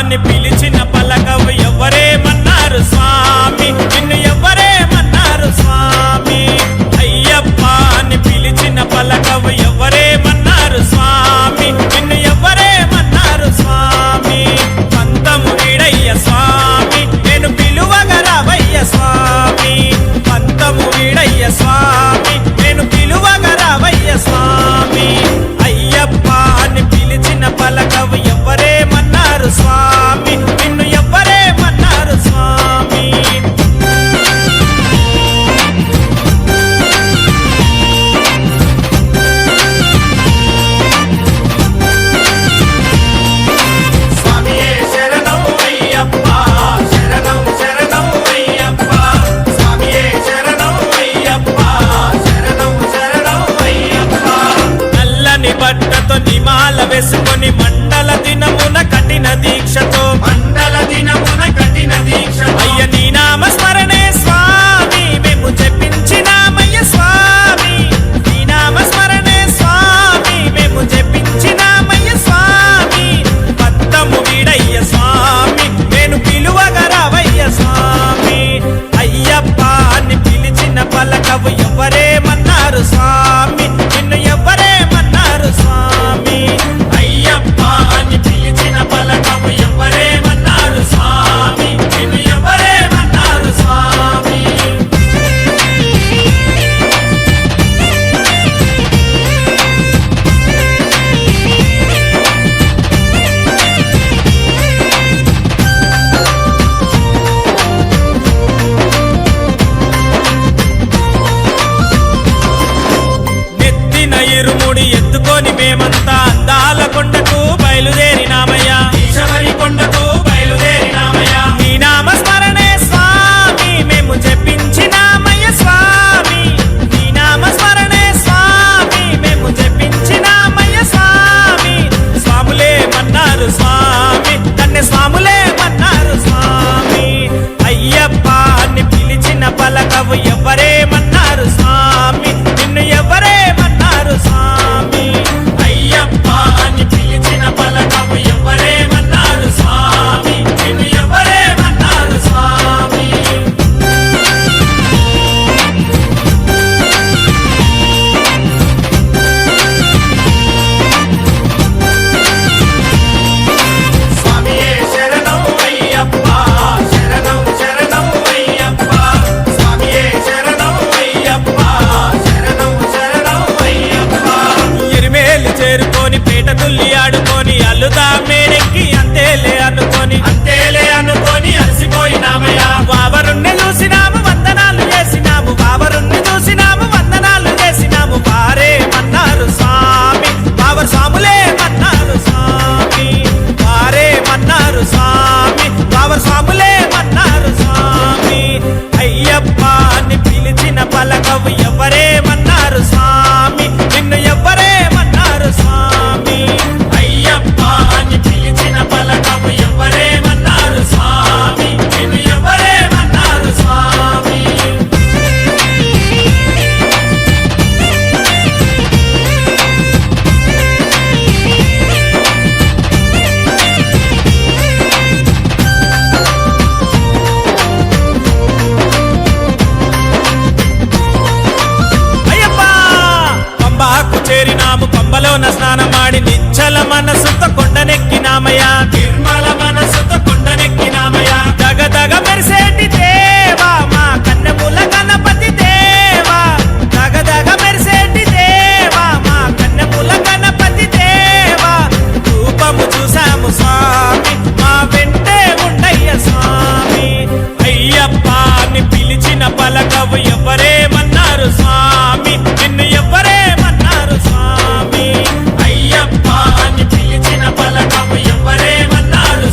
అని పిలిచిన పలకవు ఎవరేమన్నారు స్వామి, నిన్ను ఎవరేమన్నారు స్వామి. అయ్యప్ప అని పిలిచిన పలకవు ఎవరేమన్నారు స్వామి, నిన్ను ఎవరేమన్నారు స్వామి. పంతము వీడయ్య స్వామి, నేను పిలువగరావయ్య స్వామి. పంతము వీడయ్య స్వామి, నేను పిలువగరావయ్య స్వామి. అయ్యప్ప అని పిలిచిన పలకవు ఎవరేమన్నారు స్వామి, నిన్ను ఎవరేమన్నారు స్వామి. స్వామియే శరణం అయ్యప్ప, శరణం శరణం అయ్యప్ప. స్వామియే శరణం అయ్యప్ప, శరణం శరణం అయ్యప్ప. నల్లని బట్టతో నిమాల వేసుకొని మండల దినమున కఠిన దీక్షతో, మండల దినమున కఠిన దీక్ష. అయ్య నీ నామ స్మరణే స్వామి, మేము జపించినామయ్య స్వామి. నీ నామ స్మరణే స్వామి, మేము జపించినామయ్య స్వామి. పంతము వీడయ్య స్వామి, నేను పిలువగరావయ్య స్వామి. అయ్యప్ప అని పిలిచిన పలకవు ఎవరేమన్నారు స్వామి, నిన్ను ఎవరేమన్నారు స్వామి. అయ్యప్ప అని పిలిచిన పలకవు ఎవరేమన్నారు స్వామి, నిన్ను ఎవరేమన్నారు స్వామి. నెత్తిన ఇరుముడి ఎత్తుకొని మేమంతా అందాల కొండకు బయలుదేరినామయ్యా, ఈశవరి కొండకు బయలుదేరినామయ్యా. నీ నామ స్మరణే స్వామి, మేము జపించినామయ్య స్వామి. నీ నామ స్మరణే స్వామి, మేము జపించినామయ్య స్వామి. స్వాములేమన్నారు స్వామి, కన్నె స్వాములేమన్నారు స్వామి. అయ్యప్ప అని పిలిచిన పలకవు ఎవరేమన్నారు స్వామి, నిన్ను ఎవరేమన్నారు స్వామి. అయ్యప్ప అని పిలిచిన పలకవు ఎవరేమన్నారు స్వామి, నిన్ను ఎవరేమన్నారు స్వామి. స్వామియే శరణం అయ్యప్ప, శరణం శరణం అయ్యప్ప. స్వామియే శరణం అయ్యప్ప, శరణం శరణం అయ్యప్ప. ఎరిమేలు చేరుకొని పేట తుల్లి ఆడుకొని అల్లుదా మేడెక్కి అంతేలే అనుకొని, అంతేలే అనుకొని అలసిపోయినామయ్యా. బావరుణ్ణి చూసినాము వందనాలు చేసినాము, బావరుణ్ణి చూసినాము వందనాలు చేసినాము. వారేమన్నారు స్వామి, బావర్ స్వాములేమన్నారు స్వామి. వారేమన్నారు స్వామి, బావర్ స్వాములేమన్నారు స్వామి. అయ్యప్ప అని పిలిచిన పలకవు ఎవరేమన్నారు స్వామి, నిన్ను ఎవరేమన్నారు స్వామి. అయ్యప్ప అని పిలిచిన పలకవు ఎవరేమన్నారు స్వామి, నిన్ను ఎవరేమన్నారు స్వామి. అయ్యప్ప పంబాకు చేరినాము, పంబలోన స్నానమాడి నిచ్చల మనసుతో కొండనెక్కినామయ్యా. నిర్మల మనసుతో కొండనెక్కినామయ్యా. దగదగ మెరిసేటి దేవా మా కన్నెముల గణపతి దేవా. దగదగ మెరిసేటి దేవా మా కన్నెముల గణపతి దేవా. రూపము చూసాము స్వామి, మా వెంటే ఉండయ్య స్వామి. అయ్యప్ప అని పిలిచిన పలకవు ఎవరేమన్నారు స్వామి, నిన్ను ఎవరేమన్నారు స్వామి. అయ్యప్ప అని పిలిచిన పలకవు ఎవరేమన్నారు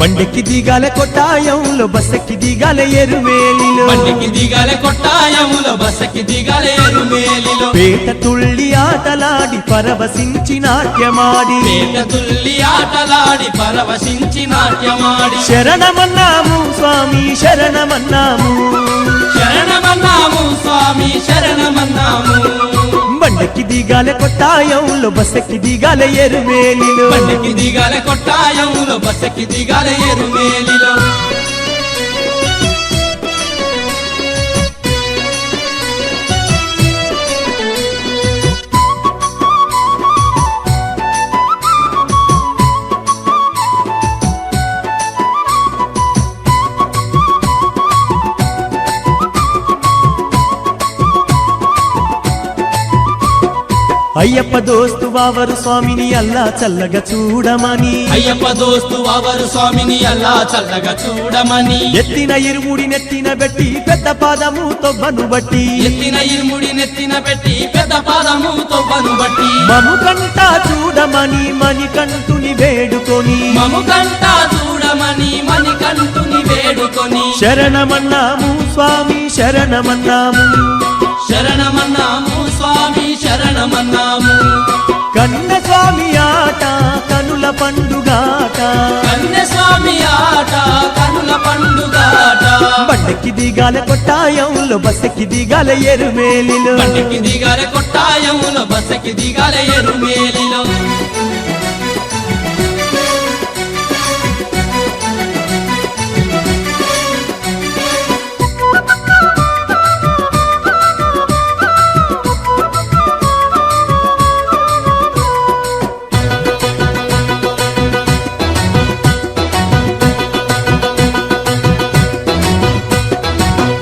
బండికి దిగాల కొట్టాయంలో బస్సెక్కి దిగాల ఎరుమేలిలో బండికి దిగాలే కొట్టాయములో బస్సకి దిగాలే ఎరుమేలిలో పేట తుళ్ళి ఆటలాడి పరవశించి నాట్యమాడి పేట తుల్లి ఆటలాడి పరవశించి నాట్యమాడి శరణమన్నాము స్వామి శరణమన్నాము శరణమన్నాము స్వామి శరణమన్నాము బండికి దిగాల కొట్టాయంలో బస్సెక్కి దిగాల ఎరుమేలిలో బండికి దిగాలే కొట్టాయములో బస్సకి దిగాలే ఎరుమేలిలో అయ్యప్ప దోస్తు వావరు స్వామిని అల్లా చల్లగా చూడమని అయ్యప్ప దోస్తు వావరు స్వామిని అల్లా చల్లగా చూడమని ఎత్తిన ఇరుముడి నెత్తిన పెట్టి పెద్ద పాదము తొవ్వను బట్టి ఎత్తిన ఇరుముడి నెత్తిన పెట్టి పెద్ద పాదము తొవ్వను బట్టి మము కంటా చూడమని మణికంఠుని వేడుకొని మము కంట చూడమని మణికంఠుని వేడుకొని శరణమన్నాము స్వామి శరణమన్నాము శరణమన్నాము స్వామి శరణమన్నాము కన్న స్వామి ఆట కనుల పండుగాట కన్య స్వామి ఆట కనుల పండుగాట బండికి దిగాల కొట్టాయంలో బస్సెక్కి దిగాల ఎరుమేలిలో బండికి దిగాలే కొట్టాయములో బస్సకి దిగాలే ఎరుమేలిలో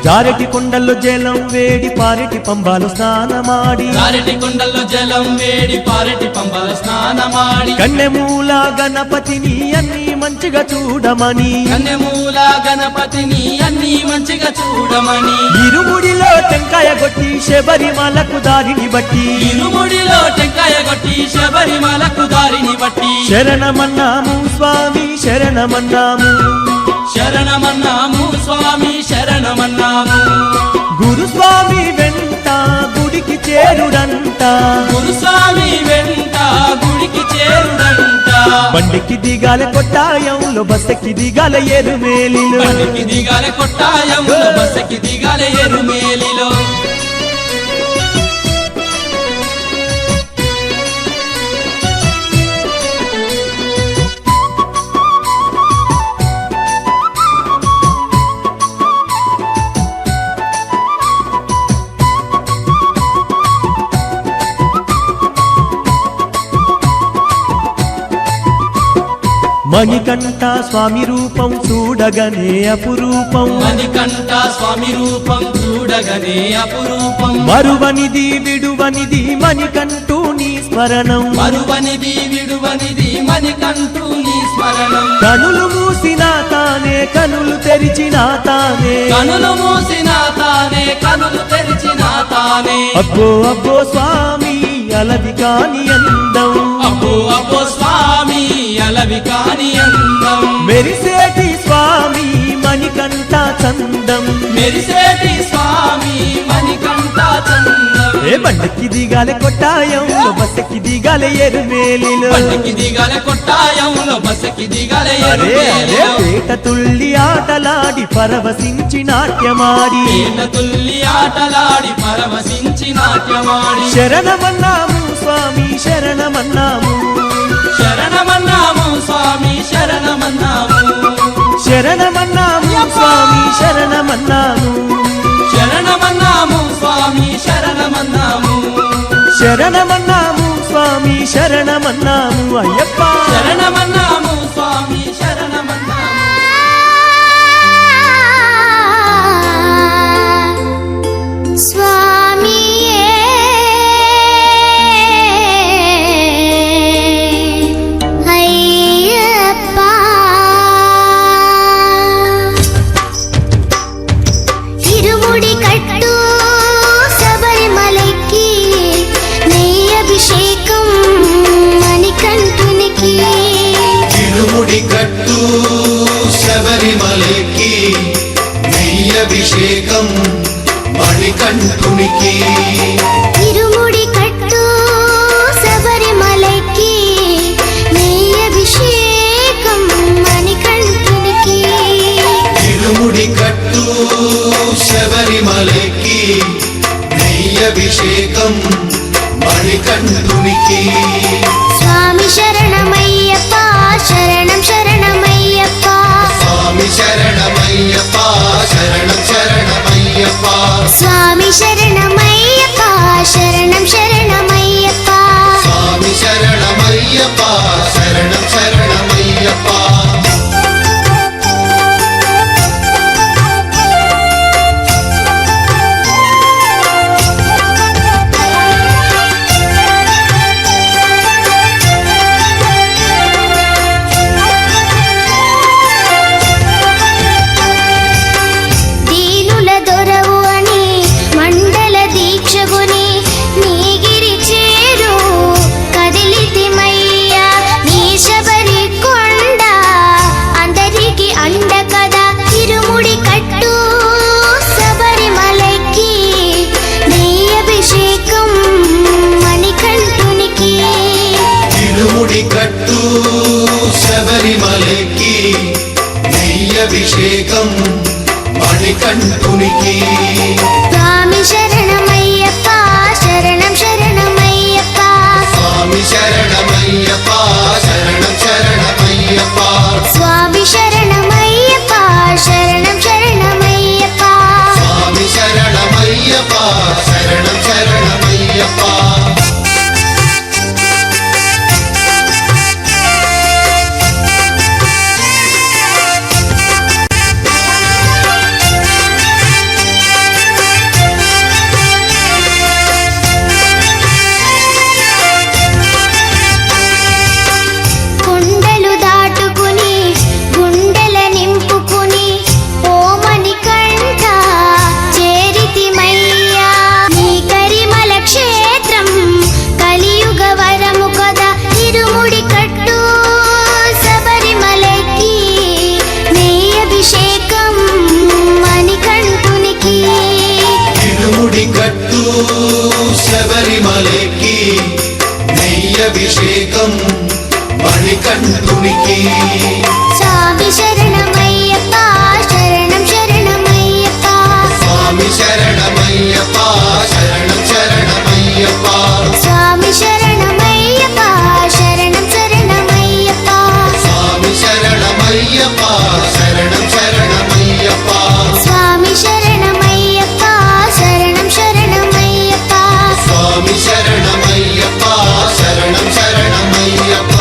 జారెటి కొండల్లో జలం వేడి పారెటి పంబాలు స్నానమాడి కారెటి కొండల్లో జలం వేడి పారెటి పంబల స్నానమాడి కన్నెమూల గణపతిని అన్ని మంచిగా చూడమని కన్యమూల గణపతిని అన్ని మంచిగా చూడమని ఇరుముడిలో టెంకాయ కొట్టి శబరిమలకు దారిని బట్టి ఇరుముడిలో టెంకాయ కొట్టి శబరిమలకు దారిని బట్టి శరణమన్నాము స్వామి శరణమన్నాము శరణమన్నాము స్వామి శరణమన్నాము గురుస్వామి వెంట గుడికి చేరుడంట గురుస్వామి వెంట గుడికి చేరుడంట బండికి దిగాల కొట్టాయంలో బస్సెక్కి దిగాల ఎరుమేలిలో బండికి దిగాలే కొట్టాయములో బస్సకి దిగాలే ఎరుమేలిలో మణికంఠ స్వామి రూపం చూడగనే అపురూపం మణికంఠ స్వామి రూపం చూడగనే అపురూపం మరువనిది విడువనిది మణికంఠుని స్మరణం మరువనిది విడువనిది మణికంఠుని స్మరణం కనులు మూసిన తానే కనులు తెరిచిన తానే కనులు మూసిన తానే కనులు తెరిచిన తానే అబ్బో అబ్బో స్వామి అలవి కాని అందం అబ్బో అబ్బో స్వామి అలవి కాని అందం మెరిసేటి స్వామి మణికంఠ చందం మెరిసేటి స్వామి మణికంఠ చందం ఏ బండికి దిగాలే కొట్టాయంలో బస్సెక్కి దిగాలే ఎరుమేలిలో బండికి దిగాలే కొట్టాయములో బస్సకి దిగాలే అరే అరే ఎరుమేలిలో పేట తుళ్ళి ఆటలాడి పరవశించి నాట్యమాడి పేట తుల్లి ఆటలాడి పరవశించి నాట్యమాడి శరణమన్నాము స్వామి శరణమన్నాము శరణమన్నాము స్వామి శరణమన్నాము శరణమన్నాము స్వామి శరణమన్నాము శరణమన్నాము స్వామి శరణమన్నాము శరణమన్నాము స్వామి శరణమన్నాము అయ్యప్ప శరణమన్నాము స్వామి శరణమన్నాము స్వామియే అయ్యప్ప ఇరుముడి కట్టు శబరిమలకి నెయ్యి అభిషేకం మణికంఠునికి అభిషేకం మణికంఠునికి ఇరుముడి కట్టు శబరిమలకి నీ అభిషేకం మణికంఠునికి ఇరుముడి కట్టు శబరిమలకి నీ అభిషేకం మణికంఠునికి స్వామి శరణమయ్యప్ప శరణం శరణమయ్యప్ప స్వామి శరణమయ్యప్ప శరణం శరణమయ్యప్ప స్వామి శరణమయ్యప్ప శరణం శరణమయ్యప్ప స్వామి శరణమయ్యప్ప శరణం శరణమయ్యప్ప దీనుల దొరవు అని మండల దీక్షగుని నీగిరి చేరు కదిలితిమయ్యా నీ శబరి కొండ అందరికి అండ కదా ఇరుముడి కట్టు శబరిమలకి నీ అభిషేకం మణికంఠునికి ఇరుముడి కట్టు శబరిమలకి నీ అభిషేకం మణికంఠునికి స్వామి శరణమయ్యప్ప శరణం శరణమయ్యప్ప స్వామి శరణమయ్యప్ప శరణం శరణమయ్యప్ప స్వామి శరణమయ్యప్ప శరణం శరణమయ్యప్ప స్వామి శరణమయ్యప్ప శరణం శరణమయ్యప్ప కొండలు దాటుకుని గుండెల నింపుకుని ఓమని కంట చేరితిమయ్యా నీ కరిమల క్షేత్రం కలియుగ వరము కదా ఇరుముడి కట్టు శబరిమలకి నీ అభిషేకం మణికంఠునికి ఇరుముడి కట్టు శబరిమలకి నీ అభిషేకం మణికంఠునికి స్వామి శరణమయ్యప్ప శరణం శరణమయ్యప్ప స్వామి శరణమయ్యప్ప శరణం శరణమయ్యప్ప స్వామి శరణమయ్యప్ప శరణం శరణమయ్యప్ప స్వామి శరణమయ్యప్ప శరణం శరణమయ్యప్ప స్వామి శరణమయ్యప్ప శరణం శరణమయ్యప్ప స్వామి శరణమయ్యప్ప శరణం శరణమయ్యప్ప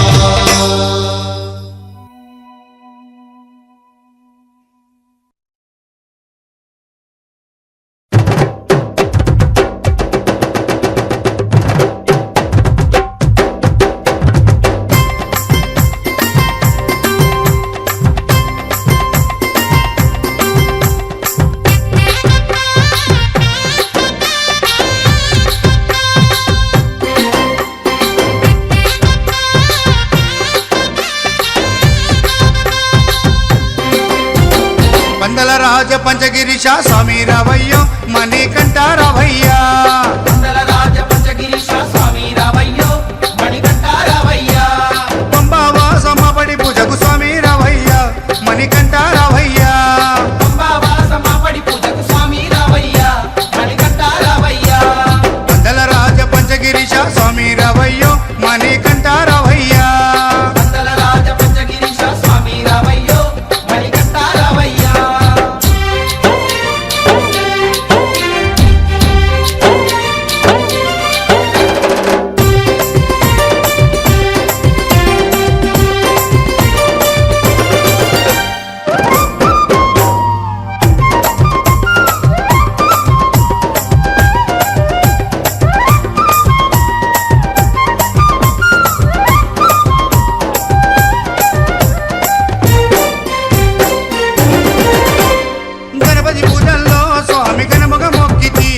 పందల రాజ పంచగిరిశ స్వామి రావయ్యో మణికంఠ రావయ్యా మండల రాజ పంచగిరీశ స్వామి రావయ్యో మణికంఠ రావయ్యా పంబావాసమబడి పూజకు స్వామి రావయ్యా మణికంఠ రావయ్యా పంబావాసమాపడి పూజకు స్వామి రావయ్యా మణికంఠ రావయ్యా పందల రాజ పంచగిరిశ స్వామి రావయ్యో మణికంఠ రావయ్యా మండల రాజ పంచగిరీశ స్వామి రావయ్యో మణికంఠ రావయ్యా గణపతి పూజల్లో స్వామి గణముగ మొక్కితి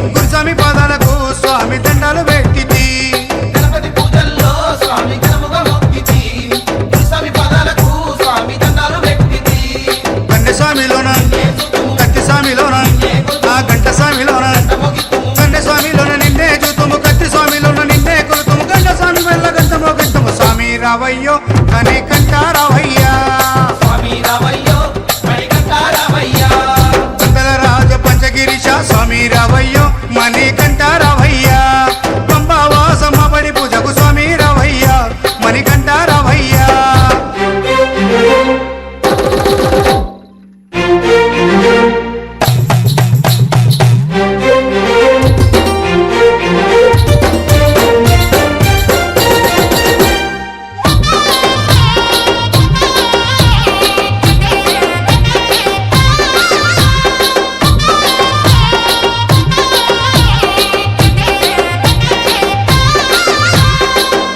గురుస్వామి పాదాలకు స్వామి దండాలు పెట్టితి గణపతి పూజల్లో స్వామి గణముగా మొక్కితి స్వామి పాదాలకు స్వామి దండాలు పెట్టితి కన్య స్వామిలోన కత్తి స్వామిలో రావయ్యో మణికంఠ రావయ్యా స్వామి రావయ్యో మణికంఠ రావయ్యా పందల రాజ పంచగిరీశ స్వామి రావయ్యో మణికంఠ రావయ్యా పంబావాసమ్మ బడి పూజకు స్వామి రావయ్యా మణికంఠ రావయ్యా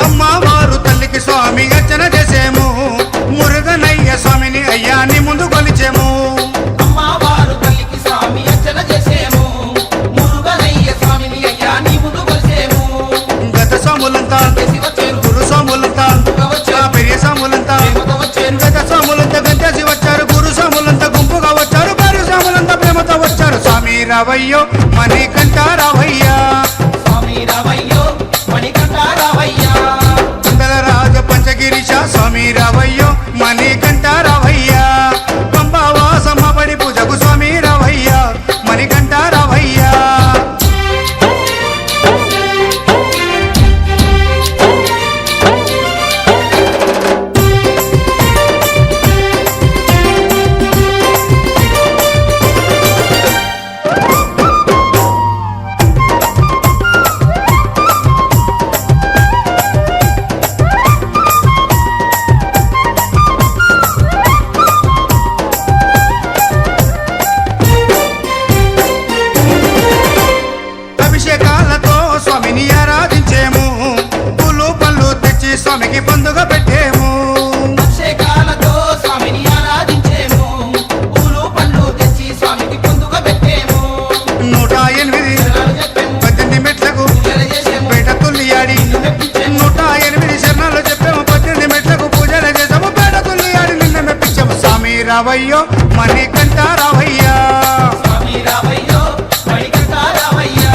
అమ్మవారు తల్లికి స్వామి అర్చన చేసేము మురుగనయ్య స్వామిని అయ్యాని ముందు కొలిచేము అమ్మవారు తల్లికి స్వామి అర్చన చేసేము మురుగనయ్య స్వామిని అయ్యా నీ ముందు కొలిసేము గత స్వాములంతా చేసి వచ్చేరు గురు స్వాములంతా పెరియ స్వాములంతా ప్రేమతో వచ్చేరు గత స్వాములంతా గంతేసి వచ్చారు గురు స్వాములంతా గుంపుగా వచ్చారు పెరియ స్వాములంతా ప్రేమతో వచ్చారు స్వామి రావయ్యో మణికంఠ రావయ్యా స్వామి రావయ్యో మణికంఠ రావయ్యా కుందల రాజ పంచగిరీశ స్వామి రావయ్యో మణికంఠ రావయ్యా పంబావాసమ్మ బడి పూజకు స్వామి రావయ్యా మణికంఠ రావయ్యా అభిషేకాలతో స్వామిని ఆరాధించేము పూలు పళ్ళు తెచ్చి స్వామికి పండుగ పెట్టేము అభిషేకాలతో స్వామిని ఆరాధించేము పూలు పండ్లు తెచ్చి స్వామికి పొందుగా పెట్టేము 108 శరణాలు చెప్పేము 18 మెట్లకు పూజలు చేసేము పేట తుల్లియాడి నిన్ను మెప్పించేము 108 శరణాలు చెప్పాము 18 మెట్లకు పూజలు చేసాము పేట తుల్లియాడి నిన్న మెప్పించాము స్వామి రావయ్యో మణికంఠ రావయ్యా స్వామి రావయ్యో మణికంఠ రావయ్యా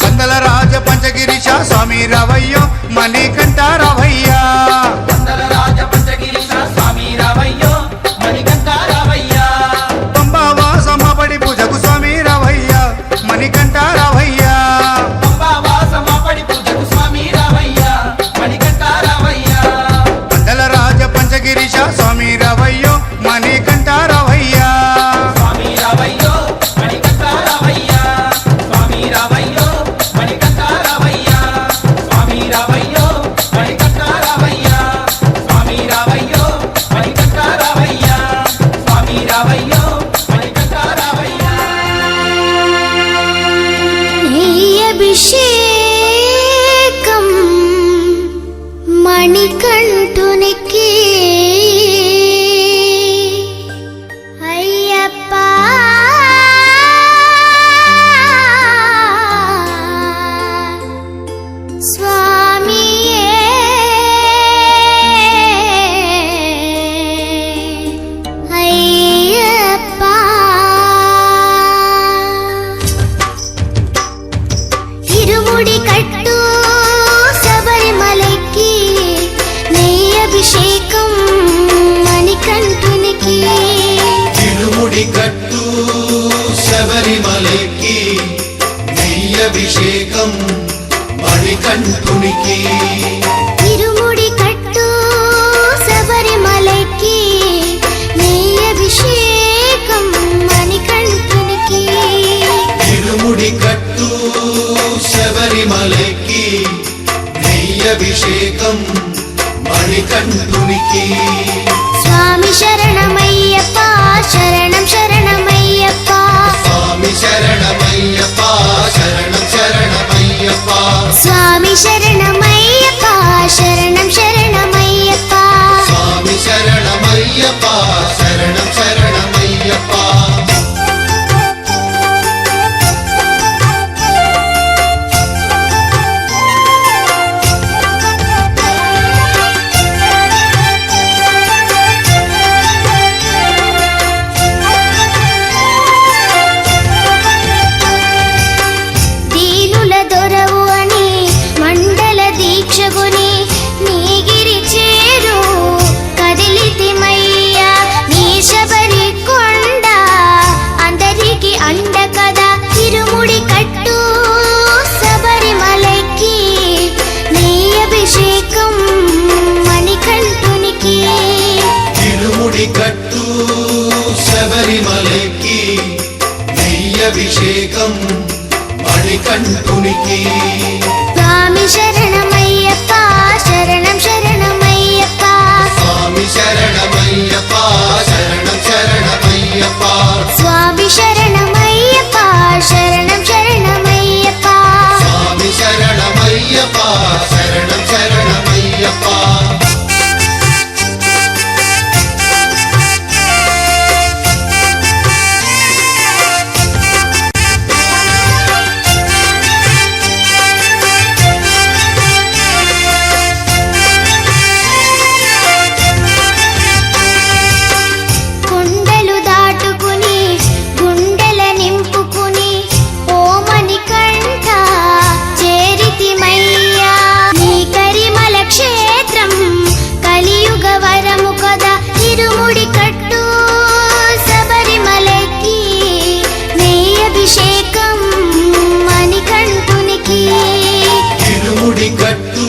పందల రాజ పంచగిరీశ స్వామి రావయ్యో మణికంఠ రావయ్యా వందల రాజ పంచగిరీశ స్వామి రావయ్యో మణికంఠ రావయ్యా పంబావాసమ్మ బడి పూజకు స్వామి రావయ్యా మణికంఠ రావయ్యా పంబావాసమ్మ పడి పూజకు స్వామి రావయ్యా మణికంఠ రావయ్యా పందల రాజ పంచగిరీశ స్వామి రావయ్యో మణికంఠ రావయ్యా స్వామి రావయ్యో మణికంఠ రావయ్యా స్వామి రావయ్యో మణికంఠ రావయ్యా స్వామి రావయ్యో మణికంఠ రావయ్యా స్వామి రావయ్యో మణికంఠ రావయ్యా స్వామి రావయ్యో మణికంఠ రావయ్యా అభిషేకం మణికంఠునికి అయ్యప్ప స్వామియే అయ్యప్ప ఇరుముడి కట్టు శబరిమలకి నెయ్యి అభిషేకం మణికంఠునికి తిరుముడి కట్టు శబరిమలకి నెయ్యభిషేకం మణికంఠునికి ఇరుముడి కట్టు శబరిమలకి నెయ్యి అభిషేకం మణికంఠునికి తిరుముడి కట్టు శబరిమలకి నెయ్యభిషేకం మణికంఠునికి స్వామి శరణమయ్యప్ప శరణం శరణమయ్యప్ప స్వామి శరణమయ్యప్ప శరణం శరణమయ్యప్ప స్వామి శరణమయ్యప్ప శరణం శరణమయ్యప్ప స్వామి శరణమయ్యప్ప శరణం శరణమయ్యప్ప దీనుల దొరవు అని మండల దీక్షగుని నీగిరి చే ఇరుముడి కట్టు శబరిమలకి నెయ్యభిషేకం మణికంఠునికి స్వామి శరణమయ్యప్ప శరణం శరణమయ్యప్ప స్వామి శరణమయ్యప్ప శరణం శరణమయ్యప్ప స్వామి శరణమయ్యప్ప శరణం శరణమయ్యప్ప స్వామి శరణమయ్యప్ప శరణం శరణమయ్యప్ప కొండలు దాటుకుని గుండెల నింపుకుని ఓమని కంఠ చేరితిమయ్యా నీ కరిమల క్షేత్రం కలియుగ వరము కదా ఇరుముడి కట్టు శబరిమలకి నెయ్యభిషేకం మణికంఠునికి ఇరుముడి కట్టు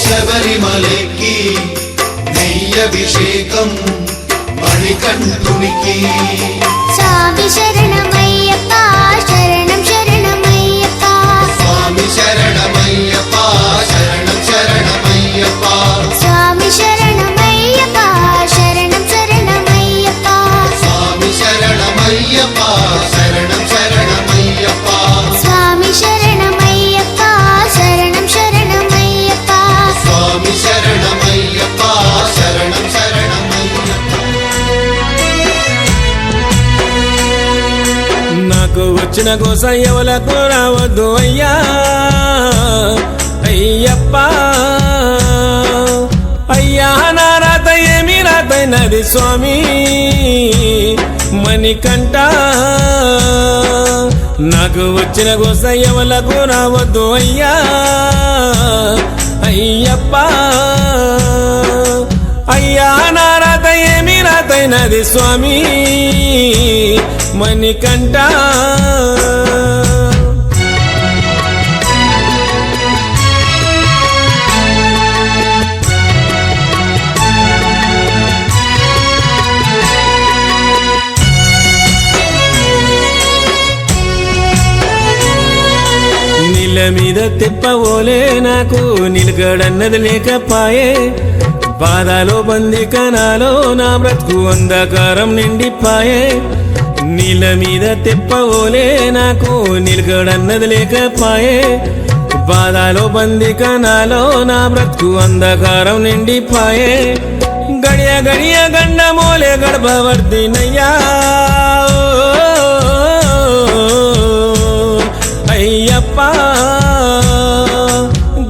శబరిమలకి నెయ్యభిషేకం మణికంఠునికి స్వామి శరణమయ్యప్ప శరణం శరణమయ్యప్ప స్వామి శరణమయ్యప్ప శరణం శరణమయ్యప్ప స్వామి శరణమయ్యప్ప శరణం శరణమయ్యప్ప స్వామి శరణమయ్యప్ప శరణం శరణమయ్యప్ప స్వామి శరణమయ్యప్ప శరణం శరణమయ్యప్ప స్వామి శరణమయ్యప్ప శరణం శరణమయ్యప్ప నాకు వచ్చిన కోస ఎవలకు రావద్దు అయ్యా అయ్యప్ప అయ్యా నా రాత ఏమి రాతైనది స్వామి మణికంఠ నాకు వచ్చిన కోస ఎవలకు రావద్దు అయ్యా అయ్యప్ప అయ్యా నా రాత ఏమి రాతైనది స్వామి మణికంఠ నీళ్ళ మీద తెప్పవోలే నాకు నిలకడన్నది లేకపాయే బాధలో బందికనాలో నా బ్రతుకు అంధకారం నిండిపాయే నీళ్ళ మీద తెప్పవోలే నాకు నిలకడన్నది లేకపాయే బాధలో బందికనాలో నా బ్రతుకు అంధకారం నిండిపాయే గడియ గడియ గండమోలే గర్భవర్తినయ్యా అయ్యప్ప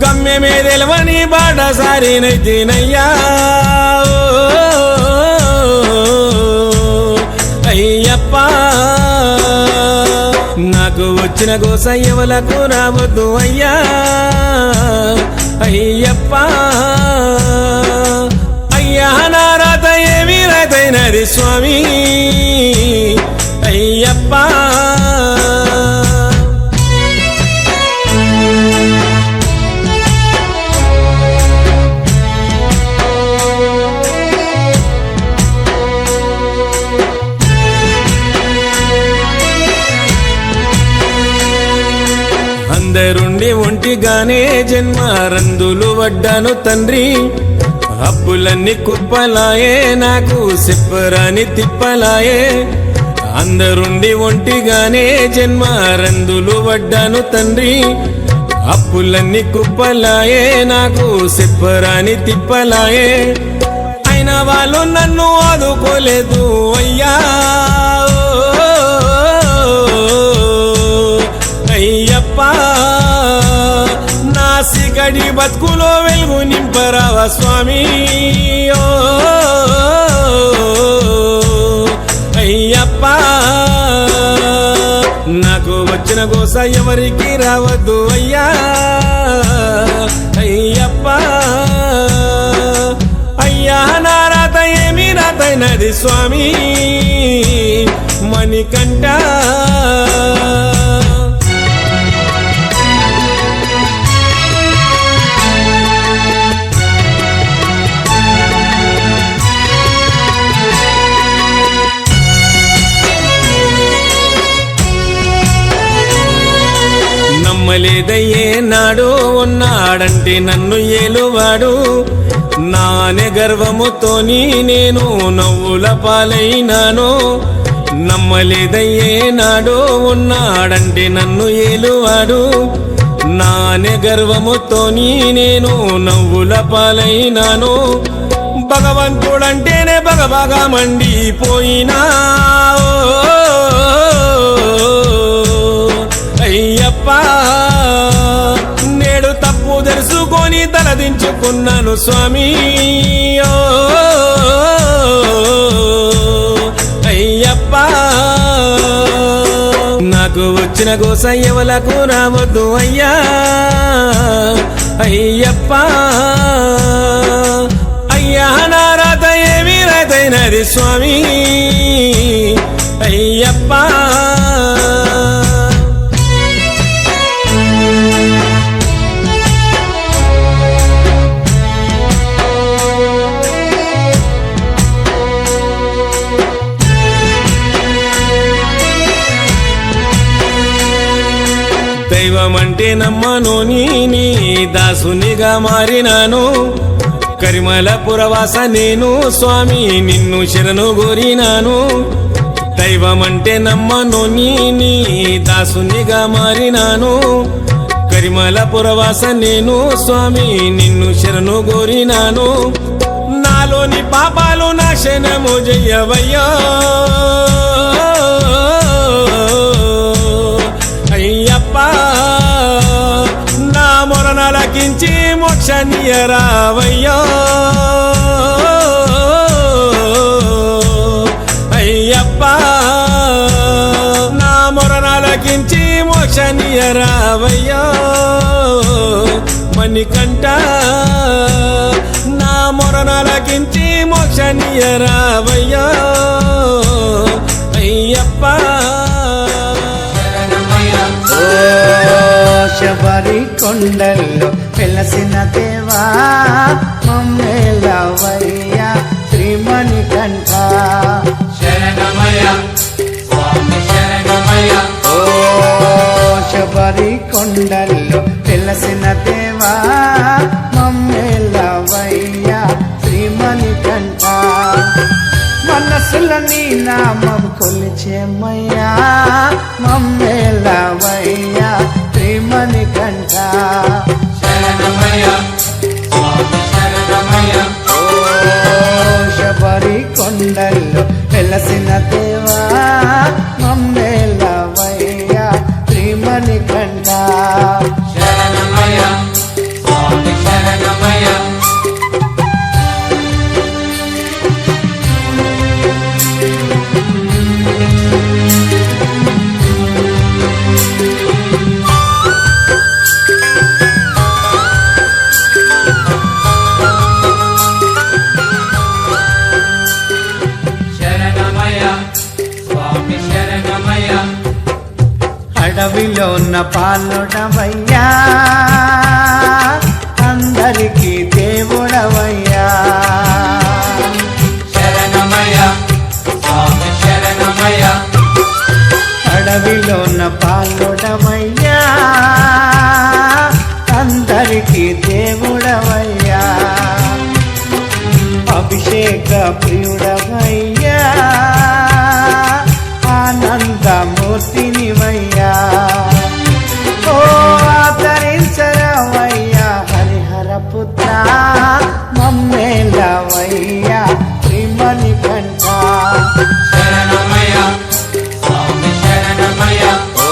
గమ్యమే తెలవని బాట సారినైతేనయ్యా అయ్యప్ప నాకు వచ్చిన కోస ఎవలకు రావద్దు అయ్యా అయ్యప్ప అయ్యా నా రాత ఏమి రాతైనది స్వామి అయ్యప్ప అందరుండి ఒంటిగానే జన్మ రందులు వడ్డాను తండ్రి అప్పులన్నీ కుప్పలాయే నాకు చెప్పరాని తిప్పలాయే అందరుండి ఒంటిగానే జన్మ రందులు వడ్డాను తండ్రి అప్పులన్నీ కుప్పలాయే నాకు చెప్పరాని తిప్పలాయే అయిన వాళ్ళు నన్ను ఆదుకోలేదు అయ్యా అయ్యప్ప నా సిగడి బతుకులో వెలుగు నింపరావా స్వామి అయ్యప్ప నాకు వచ్చిన కోస ఎవరికి రావద్దు అయ్యా అయ్యప్ప అయ్యా నా రాత ఏమి రాతైనది స్వామి మణికంఠ లేదయ్యే నాడు ఉన్నాడంటే నన్ను ఏలువాడు నానే గర్వముతోని నేను నవ్వుల పాలైనాను నమ్మలేదయ్యే నాడు ఉన్నాడంటే నన్ను ఏలువాడు నానే గర్వముతోని నేను నవ్వుల పాలైనాను భగవంతుడంటేనే బగబగా మండిపోయినా అయ్యప్ప నేడు తప్పు తెలుసుకొని తలదించుకున్నాను స్వామి అయ్యప్ప నాకు వచ్చిన గోస ఎవలకు రావద్దు అయ్యా అయ్యప్ప అయ్యా నా రాత ఏమి రాతైనది స్వామి అయ్యప్ప దైవమంటే నమ్మను నీ దాసునిగా మారినాను కరిమల పురవాస నేను స్వామి నిన్ను శరణు కోరినాను దైవమంటే నమ్మను నీ దాసునిగా మారినాను కరిమల పురవాస నేను స్వామి నిన్ను శరణు కోరినాను నాలోని పాపాలు నాశనము జయ్యవయ్యా అయ్యప్ప నా మొరనలకించి మోక్షనియరావయ్యా అయ్యప్ప నా మొరనలకించి మోక్షనియరావయ్యా మణికంఠ నా మొరనలకించి మోక్షనియరావయ్యా అయ్యప్ప శబరి కొండల్లో వెలసిన దేవా మమ్మేలవయ్యా శ్రీమణికంఠ శరణమయ్య స్వామి శరణమయ్య ఓ శబరి కొండల్లో వెలసిన దేవా మమ్మేలవయ్యా శ్రీమణికంఠ మనసుల నీ నామం కొలిచేమయ్యా మమ్మేలవయ్యా శ్రీమణికంఠ శరణమయ్య స్వామి శరణమయ్య ఓ శబరి కొండల్లో వెలసిన దేవా మమ్మేలవయ్యా శ్రీమణికంఠ శరణమయ్య స్వామి శరణమయ్య అడవిలో ఉన్న పాలుడవయ్యా అందరికీ దేవుడవయ్యా శరణమయ్య స్వామి శరణమయ్య అడవిలో ఉన్న పాలుడవయ్యా అందరికీ దేవుడవయ్యా అభిషేక ప్రియుడవయ్యా ఆనందమూర్తినివయ్యా ఓ ఆదరించరవయ్యా హరిహర పుత్ర మమ్మేలవయ్యా శ్రీమణికంఠ శరణమయ్య స్వామి శరణమయ్య ఓ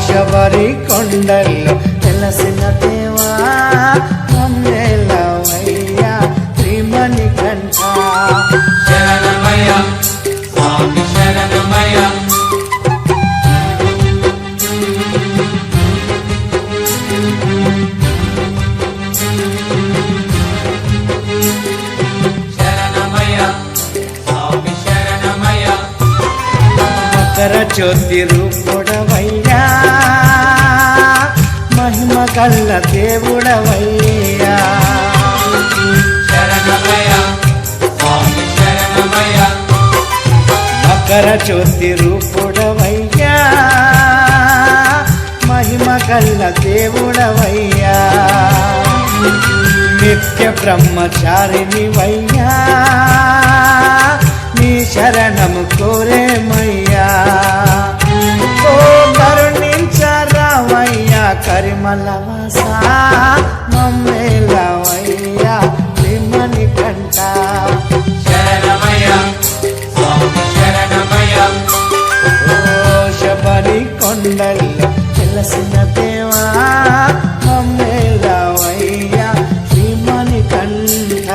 శబరి కొండల్లో వెలసిన దేవా మమ్మేలవయ్యా శ్రీమణికంఠ శరణమయ్య స్వామి శరణమయ్య శరణమయ్య స్వామి శరణమయ్య మకర జ్యోతి రూపుడవయ్యా మహిమ గల్ల దేవుడవయ్యా శరణమయ్య స్వామి శరణమయ్య మకర జ్యోతి రూపుడవయ్యా మహిమ కళ్ళ దేవుడవయ్యా నిత్య బ్రహ్మచారిని వయ్యా నీ శరణము కోరేమయ్యా ఓ కరుణించరావయ్యా కరిమలవాస మమ్మేలవయ్యా నిమ్మని కంట ఓ శబరి కొండల్లో తెలిసిన దేవా మమ్మేలవయ్యా శ్రీమణి కంఠ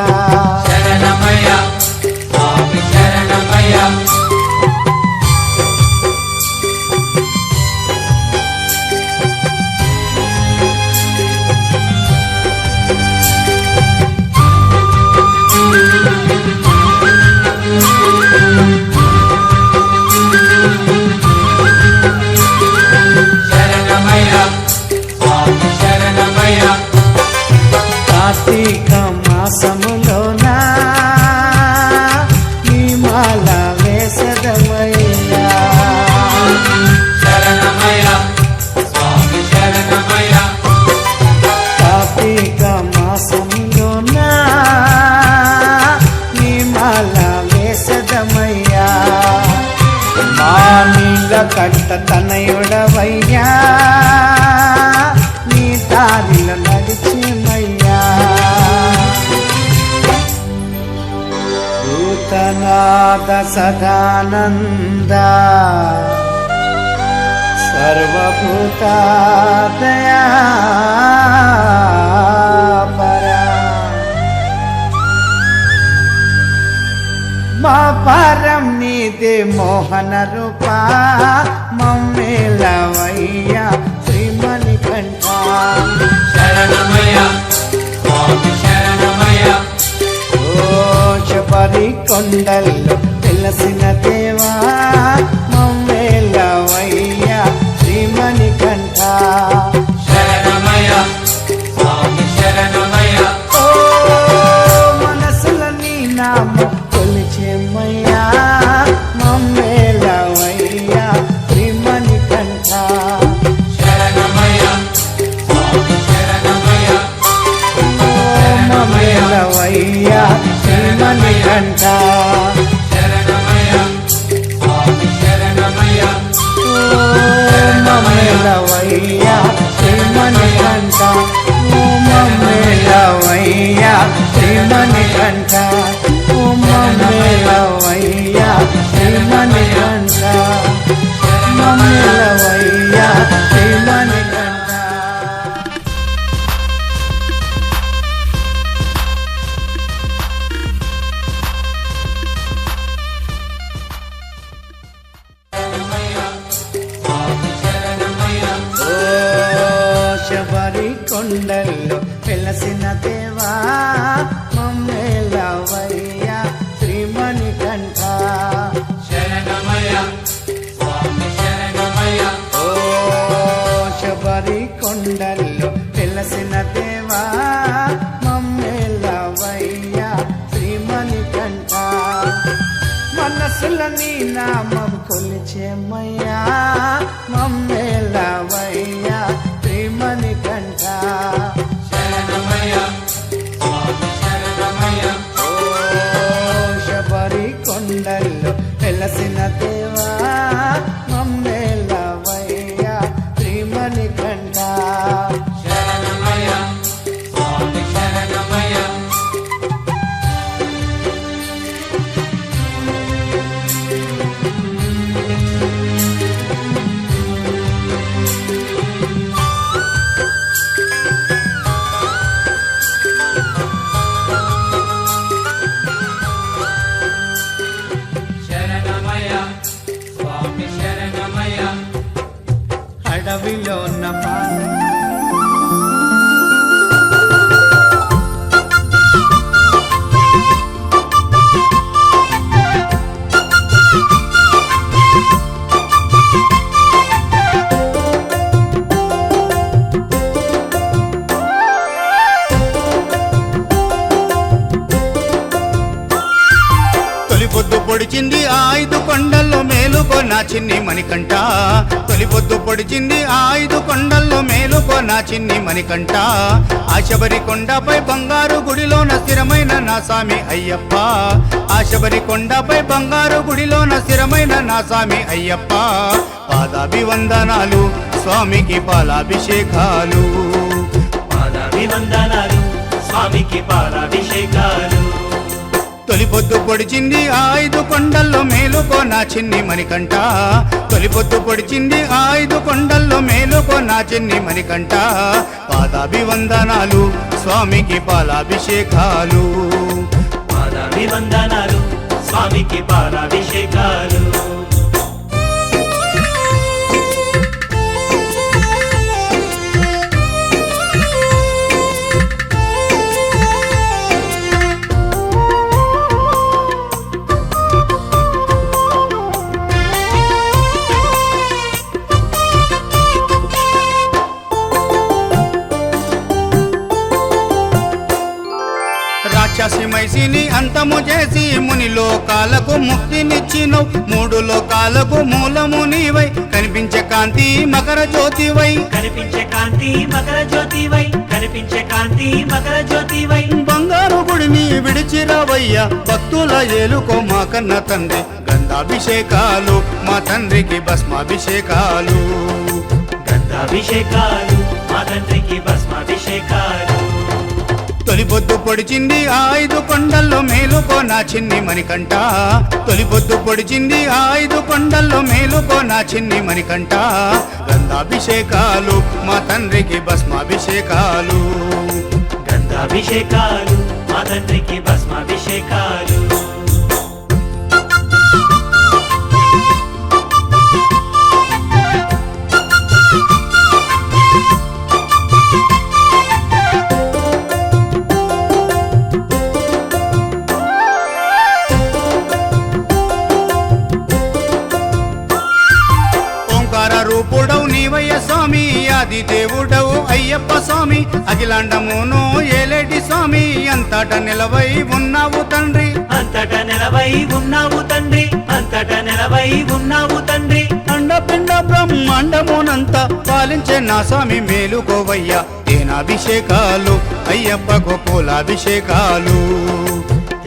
కార్తీక మాసములోనా నీ మాల వేసదమయ్యా కార్తీక మాసములోనా నీ మాల వేసదమయ్యా మా నీళ్ళ కట్ట తనయుడవయ్యా నీ దారిలో నడిచేమయ్యా భూతనాథ సదానంద సర్వభూతదయాపరా మా పరం నీదే మోహన రూపా మమ్మేలవయ్యా శ్రీమణి కంఠ ఓ శబరి కొండల్లో తెలిసిన దేవా మమ్మేలవయ్యా శ్రీమణి కంఠ ఓ మనసుల నీ నామ కొలిచేమయ్యా మమ్మేలవయ్యా శ్రీమణి కంఠ మమ్మేలవయ్యా శ్రీమణి కంఠ మమ్మేలవయ్యా శ్రీమణి కంఠ మమ్మేలవయ్యా శ్రీమణి కంఠ మమ్మేలవయ్యా శ్రీమణి కంఠ మమ్మేలవయ్యా శ్రీమణి కంఠ ఓ శబరి కొండల్లో వెలసిన దేవా మమ్మేలవయ్యా శ్రీమణి కంఠ ఓ శబరి కొండల్లో వెలసిన దేవా మమ్మేలవయ్యా శ్రీమణి కంఠ మనసుల నీ నామం కొలిచేమయ్యా మమ్మేలవయ్యా శ్రీమణి కంఠ ఓ శబరి కొండల్లో వెలసిన దేవా మమ్మేలవయ్యా శ్రీమణి కంఠ పొద్దు పొడిచింది ఆ 5 కొండల్లో మేలుకో నా చిన్ని మణికంఠ తొలి పొద్దు పొడిచింది ఆ 5 కొండల్లో మేలుకో నా చిన్ని మణికంఠ ఆ శబరి కొండపై బంగారు గుడిలోన స్థిరమైన నా స్వామి అయ్యప్ప ఆ శబరి కొండపై బంగారు గుడిలోన స్థిరమైన నా స్వామి అయ్యప్ప పాదాభివందనాలు స్వామికి పాలాభిషేకాలు పాదాభివందనాలు స్వామికి పాలాభిషేకాలు తొలి పొద్దు పొడిచింది ఆ 5 కొండల్లో మేలుకో నా చిన్ని మణికంఠ తొలి పొద్దు పొడిచింది ఆ 5 కొండల్లో మేలుకో నా చిన్ని మణికంఠ పాదాభివందనాలు స్వామికి పాలాభిషేకాలు పాదాభివందనాలు స్వామికి పాలాభిషేకాలు రాక్షసి మైసిని అంతము చేసి ముని లోకాలకు ముక్తినిచ్చినవు 3 లోకాలకు మూలము నీవై కనిపించే కాంతి మకర జ్యోతివై కనిపించే కాంతి మకర జ్యోతివై కనిపించే కాంతి మకర జ్యోతివై బంగారు గుడిని విడిచిరావయ్యా భక్తుల ఏలుకో మా కన్న తండ్రి గంధాభిషేకాలు మా తండ్రికి భస్మాభిషేకాలు గంధాభిషేకాలు మా తండ్రికి భస్మాభిషేకాలు తొలి పొద్దు పొడిచింది ఆ 5 కొండల్లో మేలుకో నా చిన్ని మణికంఠ తొలి పొద్దు పొడిచింది ఆ 5 కొండల్లో మేలుకో నా చిన్ని మణికంఠ గంధాభిషేకాలు మా తండ్రికి భస్మాభిషేకాలు గంధాభిషేకాలు మా తండ్రికి భస్మాభిషేకాలు రూపుడవు నీవయ్య స్వామి ఆది దేవుడవు అయ్యప్ప స్వామి అఖిలాండమును ఏలేటి స్వామి అంతట నిలవై ఉన్నావు తండ్రి అంతట నిలవై ఉన్నావు తండ్రి అంతట నిలవై ఉన్నావు తండ్రి అండపిండ బ్రహ్మాండమునంతా పాలించే నా స్వామి మేలుకోవయ్యా తేనాభిషేకాలు అయ్యప్పకు పూలాభిషేకాలు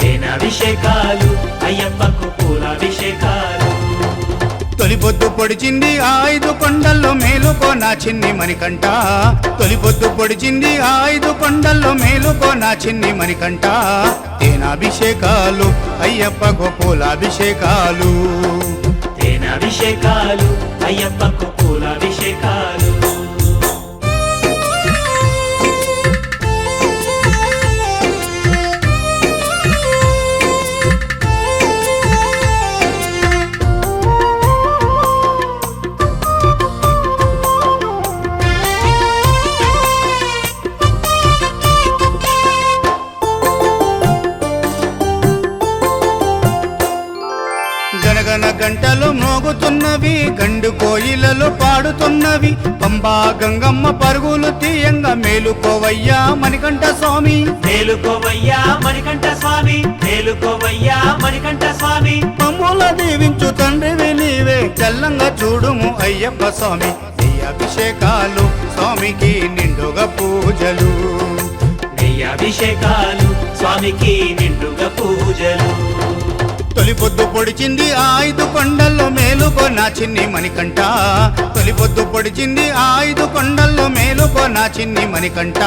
తేనాభిషేకాలు అయ్యప్పకు పూలాభిషేకాలు తొలి పొద్దు పొడిచింది ఆ 5 కొండల్లో మేలుకో నా చిన్ని మణికంఠ తొలి పొద్దు పొడిచింది ఆ 5 కొండల్లో మేలుకో నా చిన్ని మణికంఠ తేనాభిషేకాలు అయ్యప్పకు పూలాభిషేకాలు తేనాభిషేకాలు అయ్యప్పకు పూలాభిషేకాలు గనగన గంటలు మోగుతున్నవి గండు కోయిలలు పాడుతున్నవి పంబా గంగమ్మ పరుగులు తీయంగా మేలుకోవయ్యా మణికంఠ స్వామి మేలుకోవయ్యా మణికంఠ స్వామి మేలుకోవయ్యా మణికంఠ స్వామి మమ్ముల దీవించు తండ్రివి నీవే చల్లంగా చూడుము అయ్యప్ప స్వామి అభిషేకాలు స్వామికి నిండుగా పూజలు అభిషేకాలు స్వామికి నిండుగా పూజలు తొలి పొద్దు పొడిచింది ఆ 5 కొండల్లో మేలుకో నా చిన్ని మణికంఠ తొలి పొద్దు పొడిచింది ఆ 5 కొండల్లో మేలుకో నా చిన్ని మణికంఠ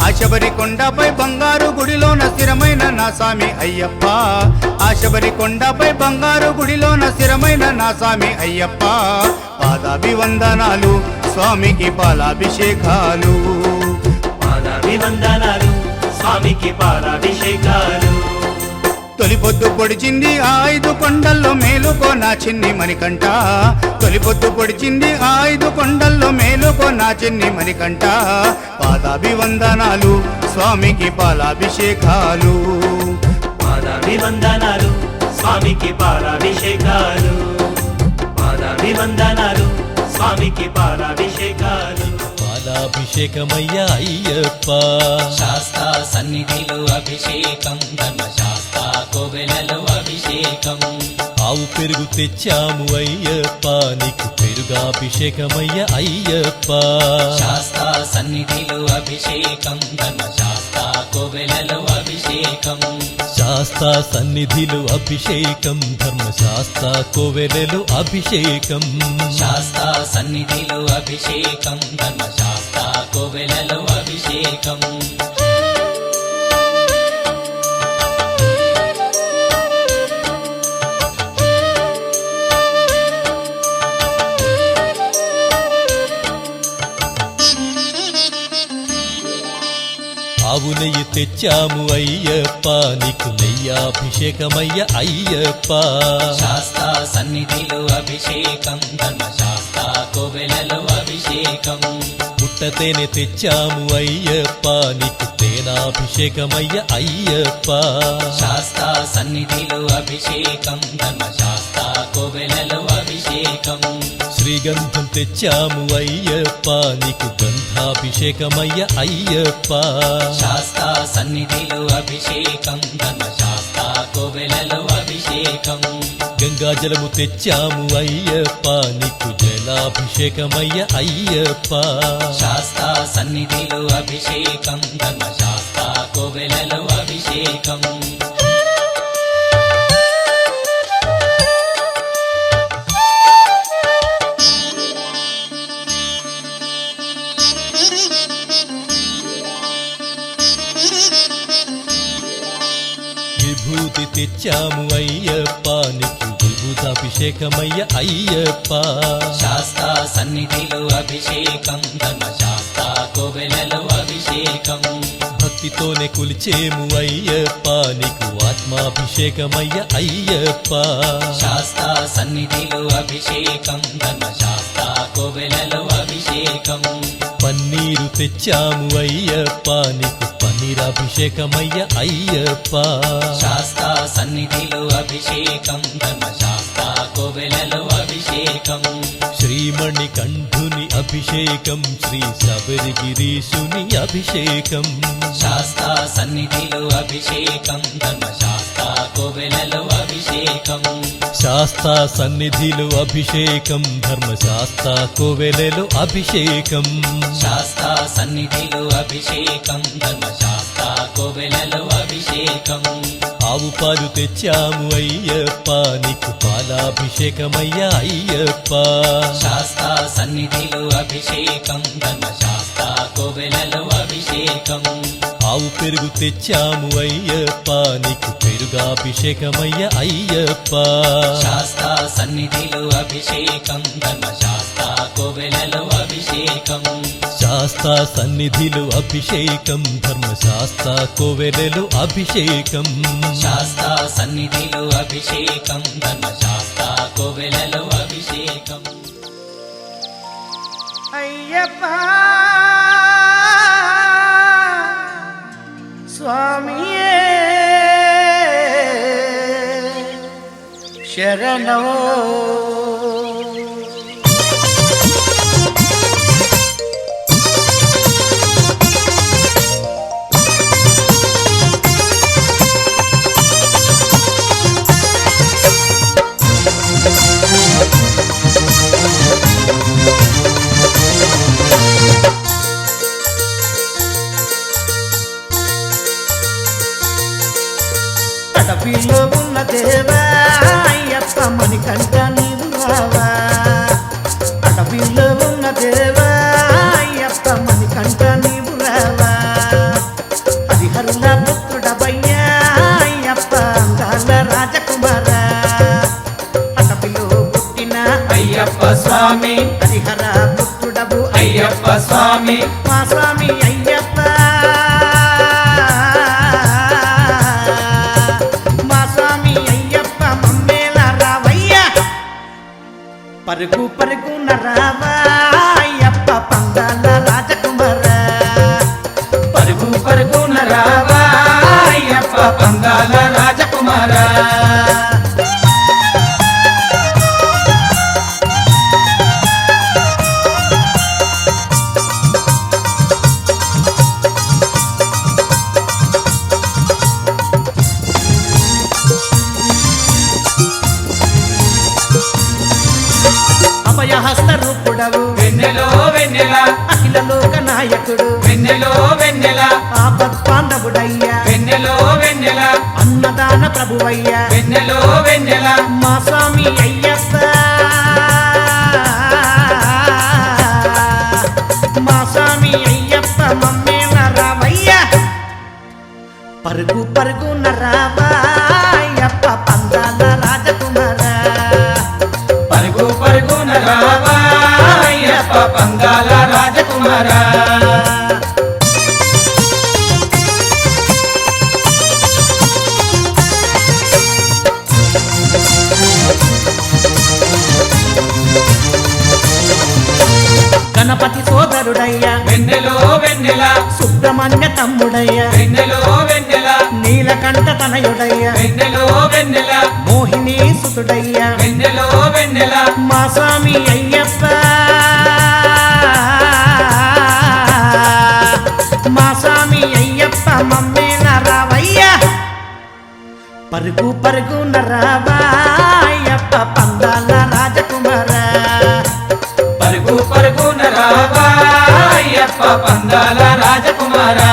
ఆ శబరి కొండపై బంగారు గుడిలోన స్థిరమైన నా స్వామి అయ్యప్ప ఆ శబరి కొండపై బంగారు గుడిలోన స్థిరమైన నా స్వామి అయ్యప్ప పాదాభివందనాలు స్వామికి పాలాభిషేకాలు పాదాభివందనాలు స్వామికి పాలాభిషేకాలు తొలి పొద్దు పొడిచింది ఆ 5 కొండల్లో మేలుకో నా చిన్ని మణికంఠ తొలి పొద్దు పొడిచింది ఆ 5 కొండల్లో మేలుకో నా చిన్ని మణికంఠ పాదాభివందనాలు స్వామికి పాలాభిషేకాలు పాదాభివందనాలు స్వామికి పాలాభిషేకాలు పాదాభివందనాలు స్వామికి పాలాభిషేకాలు పాదాభిషేకమయ్యా అయ్యప్ప శాస్తా సన్నిధిలో అభిషేకం ధర్మశాస్త్ర కోవెలలో అభిషేకం అభిషేకం ఆవు పెరుగు తెచ్చాము అయ్యప్ప నీకు పెరుగాభిషేకమయ్య అయ్యప్ప శాస్తా సన్నిధిలో అభిషేకం ధర్మశాస్త్ర కోవెలలో అభిషేకం శాస్తా సన్నిధిలో అభిషేకం ధర్మశాస్త్ర కోవెలలో అభిషేకం శాస్తా సన్నిధిలో అభిషేకం ధర్మశాస్త్ర కోవెలలో అభిషేకం ఆవు నెయ్యి తెచ్చాము అయ్యప్ప నీకు నెయ్యాభిషేకమయ్య అయ్యప్ప శాస్తా సన్నిధిలో అభిషేకం ధర్మశాస్త్ర కోవెలలో అభిషేకం పుట్టతేనె తెచ్చాము అయ్యప్ప నీకు తేనాభిషేకమయ్య అయ్యప్ప శాస్తా సన్నిధిలో అభిషేకం ధర్మశాస్త్ర కోవెలలో అభిషేకం శ్రీగంధం తెచ్చాము అయ్యప్ప నీకు గంధాభిషేకమయ్య అయ్యప్ప శాస్తా సన్నిధిలో అభిషేకం ధర్మశాస్త్ర కోవెలలో అభిషేకం గంగాజలము తెచ్చాము అయ్యప్ప నీకు జలాభిషేకమయ్య అయ్యప్ప శాస్తా సన్నిధిలో అభిషేకం ధర్మశాస్త్ర కోవెలలో అభిషేకం విభూతి తెచ్చాము అయ్యప్ప నీకు విభూతాభిషేకమయ్య అయ్యప్ప శాస్తా సన్నిధిలో అభిషేకం ధర్మశాస్త్ర కోవెలలో అభిషేకం భక్తితోనే కొలిచేము అయ్యప్ప నీకు ఆత్మాభిషేకమయ్య అయ్యప్ప శాస్తా సన్నిధిలో అభిషేకం ధర్మశాస్త్ర కోవెలలో అభిషేకం పన్నీరు తెచ్చాము అయ్యప్ప నీకు పన్నీరాభిషేకమయ్య అయ్యప్ప శాస్తా సన్నిధిలో అభిషేకం ధర్మశాస్త్ర కోవెలలో అభిషేకం శ్రీమణి కంఠుని అభిషేకం శ్రీ శబరిగిరీశుని అభిషేకం శాస్తా సన్నిధిలో అభిషేకం ధర్మశాస్త్ర కోవెలలో అభిషేకం శాస్తా సన్నిధిలో అభిషేకం ధర్మశాస్త్ర కోవెలలో అభిషేకం శాస్తా సన్నిధిలో అభిషేకం ధర్మశాస్త్ర కోవెలలో అభిషేకం ఆవు పాలు తెచ్చాము అయ్యప్ప నీకు పాలాభిషేకమయ్య అయ్యప్ప శాస్తా సన్నిధిలో అభిషేకం ధర్మశాస్త్ర కోవెలలో అభిషేకం ఆవు పెరుగు తెచ్చాము అయ్యప్ప నీకు పెరుగాభిషేకమయ్య అయ్యప్ప శాస్తా సన్నిధిలో అభిషేకం ధర్మశాస్త్ర కోవెలలో అభిషేకం శాస్తా సన్నిధిలో అభిషేకం ధర్మశాస్త్ర కోవెలలో అభిషేకం శాస్తా సన్నిధిలో అభిషేకం ధర్మశాస్త్ర కోవెలలో అభిషేకం అయ్యప్ప స్వామియే శరణో అడవిలో ఉన్న దేవా అయ్యప్ప మణికంఠ నీవు రావా అడవిలో ఉన్న దేవా అయ్యప్ప మణికంఠ నీవు రావా హరిహరుల పుత్రుడవయ్యా అయ్యప్ప అందాల రాజకుమార అడవిలో పుట్టిన అయ్యప్ప స్వామి హరిహర పుత్రుడవు అయ్యప్ప స్వామి మా స్వామి అయ్యప్ప పరుగు పరుగున రావా అయ్యప్ప పందాల రాజకుమార పరుగు పరుగున రావా అయ్యప్ప పందాల రాజకుమార అభయహస్త రూపుడవు వెన్నెలో వెన్నెల అఖిల లోక నాయకుడు వెన్నెలో వెన్నెల ఆపత్పాండవుడయ్యా వెన్నెలో వెన్నెల అన్నదాన ప్రభువయ్యా వెన్నెలో వెన్నెల మా స్వామి అయ్యప్ప మా స్వామి అయ్యప్ప మమ్మేల రావయ్యా పరుగు పరుగున రావా అయ్యప్ప పందాల రాజకుమార పరుగు పరుగున రావా అయ్యప్ప పందాల రాజకుమారా గణపతి సోదరుడయ్యా వెన్నెలో వెన్నెల సుబ్రహ్మణ్య తమ్ముడయ్యా వెన్నెలో వెన్నెల నీలకంఠ తనయుడయ్యా వెన్నెలో వెన్నెల మోహిని సుతుడయ్యా వెన్నెలో వెన్నెల మా స్వామి అయ్యప్ప మా స్వామి అయ్యప్ప మమ్మేల రావయ్యా పరుగు పరుగున రావా అయ్యప్ప పందాల రాజకుమార పరుగు పరుగున రావా అయ్యప్ప పందాల రాజకుమారా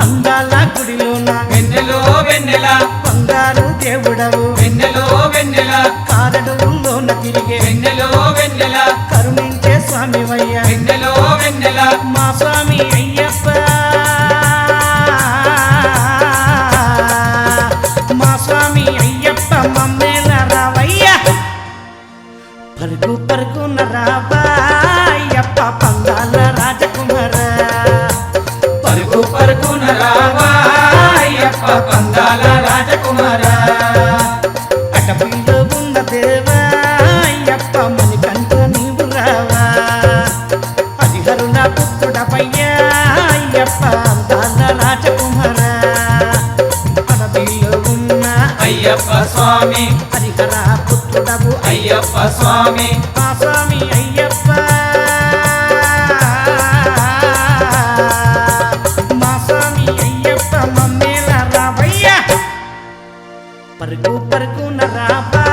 అందాల గుడిలోన వెన్నెలో వెన్నెల బంగారు దేవుడవు వెన్నెలో వెన్నెల కారడులోన తిరిగే వెన్నెలో వెన్నెల కరుణించే స్వామివయ్యా వెన్నెలో వెన్నెల మా స్వామి అయ్యప్ప మా స్వామి అయ్యప్ప మమ్మేల రావయ్యా పరుగు పరుగున రావా అయ్యప్ప పందాల రాజకుమార పరుగు పరుగున రావా అయ్యప్ప పందాల రాజకుమారా అటవీలో ఉన్న దేవా అయ్యప్ప మణికంఠ నీవు రావా హరిహరుల పుత్రుడపయ్యా అయ్యప్ప అందాల రాజకుమార అడవిలో ఉన్న అయ్యప్ప స్వామి హరిహర పుత్రుడవు అయ్యప్ప స్వామి మా స్వామి అయ్యప్ప మా స్వామి అయ్యప్ప మమ్మేల రావయ్యా పరుగు పరుగున రావా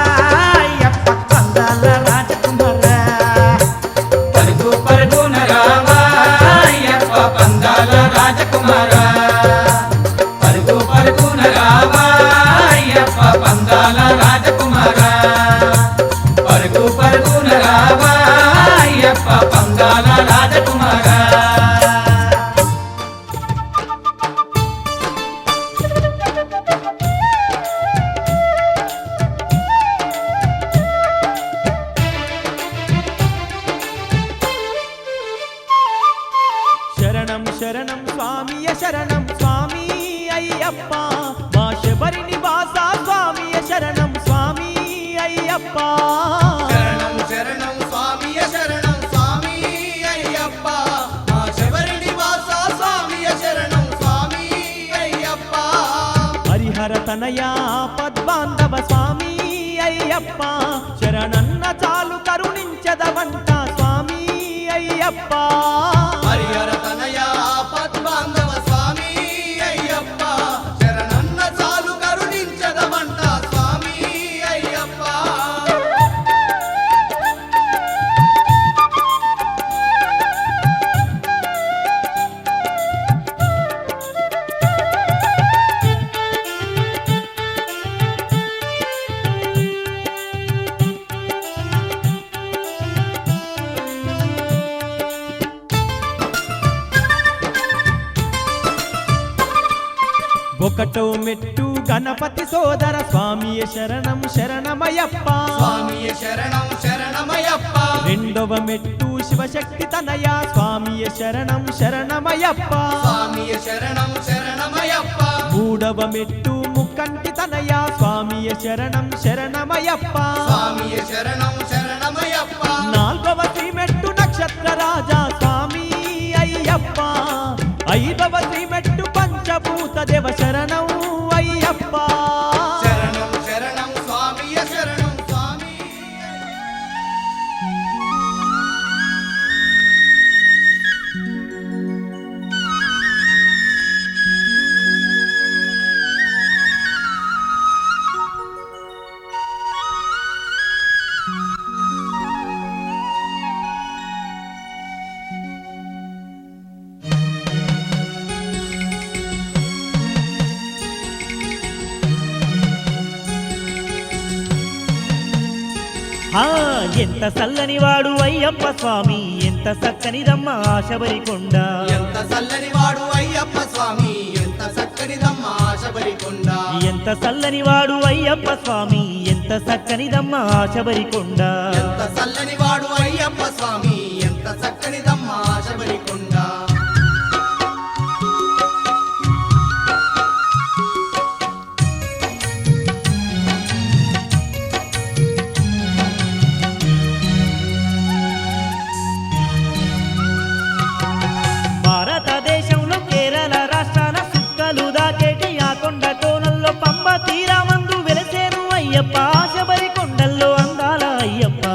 అయ్యప్ప పందాల రాజకుమార పరుగు పరుగున రావా అయ్యప్ప పందాల రాజకుమారా పరుగు పరుగున రావా అయ్యప్ప పందాల రాజకుమారా పరుగు పరుగున రావా అయ్యప్ప పందాల రాజకుమారా శరణం శరణం స్వామియ శరణం స్వామి అయ్యప్ప మా శబరి నివాస స్వామియ శరణం స్వామి అయ్యప్ప శరణం శరణం స్వామియ శరణం స్వామి అయ్యప్ప మా శబరి నివాస స్వామియ శరణం స్వామి అయ్యప్ప హరిహర తనయా పద్బాంధవ స్వామి అయ్యప్ప శరణన్న చాలు కరుణించదవంట స్వామి అయ్యప్ప హరిహర తనయా పద్బాంధవ స్వామి అయ్యప్ప శరణన్న చాలు కరుణించదమంట స్వామి అయ్యప్ప ఒకటో మెట్టు గణపతి సోదర స్వామియ శరణం శరణమయ్యప్ప స్వామియ శరణం శరణమయ్యప్ప రెండవ మెట్టు శివశక్తి తనయ స్వామియ శరణం శరణమయ్యప్ప స్వామియ శరణం శరణమయ్యప్ప మూడవ మెట్టు ముక్కంటి తనయ స్వామియ శరణం శరణమయ్యప్ప స్వామియ శరణం శరణమయ్యప్ప నాల్గవ శ్రీమెట్టు నక్షత్ర రాజా స్వామి అయ్యప్ప ఐదవ శ్రీమెట్టు పంచభూత దేవ శరణం అయ్యప్ప శరణం శరణం స్వామియ ఆ ఎంత చల్లని వాడు అయ్యప్ప స్వామి ఎంత చక్కనిదమ్మ శబరికొండ ఎంత చల్లని వాడు అయ్యప్ప స్వామి ఎంత చక్కనిదమ్మ శబరికొండ ఎంత చల్లని వాడు అయ్యప్ప స్వామి ఎంత చక్కనిదమ్మ శబరికొండ ఎంత చల్లని వాడు అయ్యప్ప స్వామి ఎంత చక్కనిదమ్మ శబరికొండ భారతదేశంలో కేరళ రాష్ట్రాన సుక్కలు దాకేటి ఆ కొండ కోనల్లో పంబ తీరమందు వెలసేను అయ్యప్ప శబరికొండల్లో అందాల అయ్యప్ప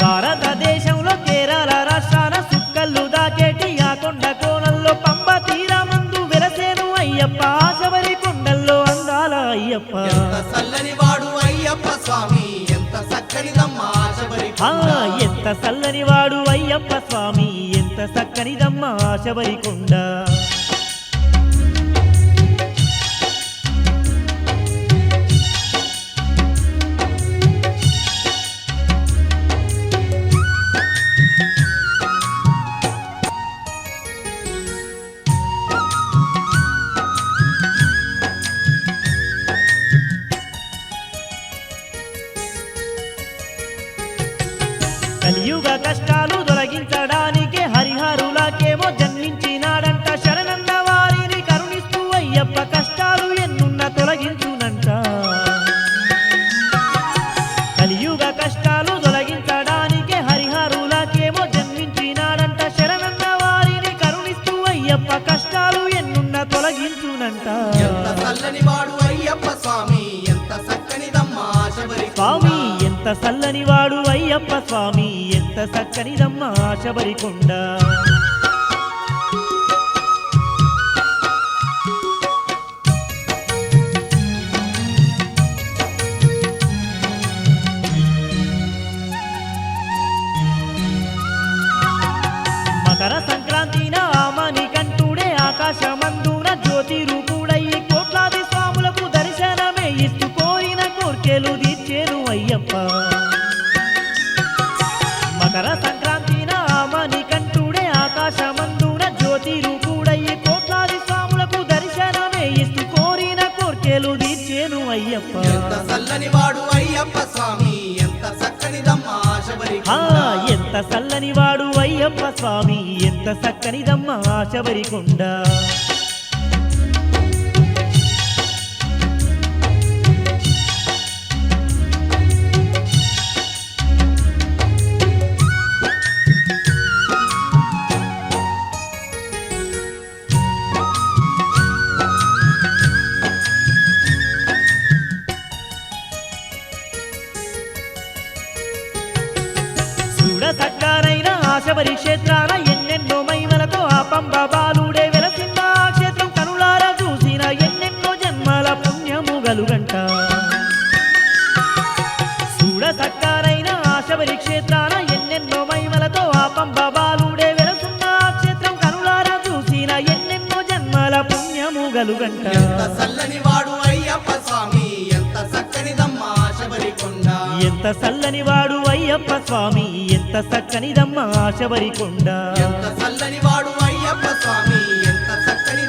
భారతదేశంలో కేరళ రాష్ట్రాన సుక్కలు దాకేటి ఆ కొండ కోనల్లో పంబ తీరమందు వెలసేను అయ్యప్ప శబరికొండల్లో అందాల అయ్యప్ప ఎంత చల్లని వాడు అయ్యప్ప స్వామి ఎంత చక్కనిదమ్మ శబరికొండ ఎంత చల్లని వాడు అయ్యప్ప స్వామి ఎంత చక్కనిదమ్మ శబరికొండ కలియుగ కష్టాలు తొలగించడానికి హరిహరులకేమో జన్మించినాడంట శరణన్న వారిని కరుణిస్తూ అయ్యప్ప కష్టాలు ఎన్నున్న తొలగించునంట కలియుగ కష్టాలు తొలగించడానికి హరిహరులకేమో జన్మించినాడంట శరణన్న వారిని కరుణిస్తూ అయ్యప్ప కష్టాలు ఎన్నున్న తొలగించునంట ఎంత చల్లని వాడు అయ్యప్ప స్వామి ఎంత చక్కనిదమ్మ స్వామి శబరికొండ ఎంత చల్లని వాడు అయ్యప్ప స్వామి ఎంత చక్కనిదమ్మ శబరికొండ మకర సంక్రాంతిన ఆమని కంటూడే ఆకాశమందున జ్యోతి రూపుడయ్యి కోట్లాది స్వాములకు దర్శనమే ఇస్తూ కోరిన కోర్కెలు తీర్చేను అయ్యప్ప మకర సంక్రాంతిన ఆమని కంటూడే ఆకాశమందున జ్యోతి రూపుడయ్యి కోట్లాది స్వాములకు దర్శనమే ఇస్తూ కోరిన కోర్కెలు తీర్చేను అయ్యప్ప ఎంత చల్లని వాడు అయ్యప్ప స్వామి ఎంత చక్కనిదమ్మ శబరికొండ ఎంత చల్లని వాడు అయ్యప్ప స్వామి ఎంత చక్కనిదమ్మ శబరికొండ చూడ సక్కారైన ఆ శబరి క్షేత్రాన ఎన్నెన్నో మహిమలతో ఆ పంబ బాలుడే వెలసిన ఆ క్షేత్రం కనులారా చూసిన ఎన్నెన్నో జన్మల పుణ్యము గలుగంట చూడ సక్కారైన ఆ శబరి క్షేత్రాన ఎన్నెన్నో మహిమలతో ఆ పంబ బాలుడే వెలసిన ఆ క్షేత్రం కనులారా చూసిన ఎన్నెన్నో జన్మల పుణ్యము గలుగంట ఎంత చల్లని వాడు అయ్యప్ప స్వామి ఎంత చక్కనిదమ్మ శబరికొండ ఎంత చల్లని వాడు అయ్యప్ప స్వామి ఎంత చక్కనిదమ్మ శబరికొండ ఎంత చల్లని వాడు అయ్యప్ప స్వామి ఎంత చక్కని